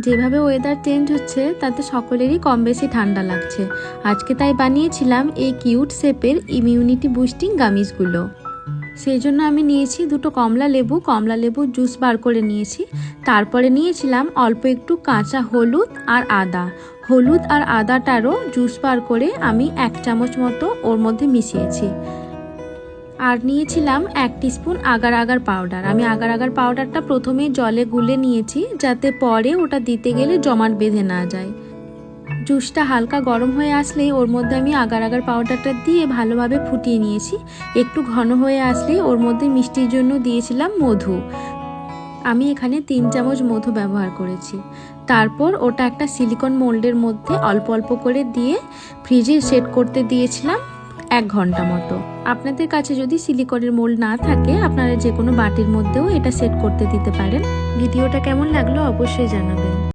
যেভাবে weather change হচ্ছে তাতে সকলেরই কম বেশি ঠান্ডা লাগছে। আজকে তাই বানিয়েছিলাম এই কিউট শেপের ইমিউনিটি বুস্টিং গামিজগুলো। সেই জন্য আমি নিয়েছি দুটো কমলা লেবুর জুস বার করে নিয়েছি। তারপরে নিয়েছিলাম অল্প একটু কাঁচা হলুদ আর আদাটারও জুস বার করে আমি 1 চামচ মতো ওর মধ্যে মিশিয়েছি। আর নিয়েছিলাম 1 টিস্পুন আগার আগার পাউডার। আমি আগার আগার পাউডারটা প্রথমেই জলে গুলে নিয়েছি, যাতে পরে ওটা দিতে গেলে জমাট বেঁধে না যায়। জুসটা হালকা গরম হয়ে আসলেই ওর মধ্যে আমি আগার আগার পাউডারটা দিয়ে ভালোভাবে ফুটিয়ে নিয়েছি। একটু ঘন হয়ে আসলেই ওর মধ্যে মিষ্টির জন্য দিয়েছিলাম মধু। আমি এখানে 3 চামচ মধু ব্যবহার করেছি। তারপর ওটা একটা সিলিকন মোল্ডের মধ্যে অল্প অল্প করে দিয়ে ফ্রিজে সেট করতে দিয়েছিলাম 1 ঘন্টা মতো। আপনাদের কাছে যদি সিলিকনের মোল্ড না থাকে আপনারা যে কোনো বাটির মধ্যেও এটা সেট করতে দিতে পারেন। ভিডিওটা কেমন লাগলো অবশ্যই জানাবেন।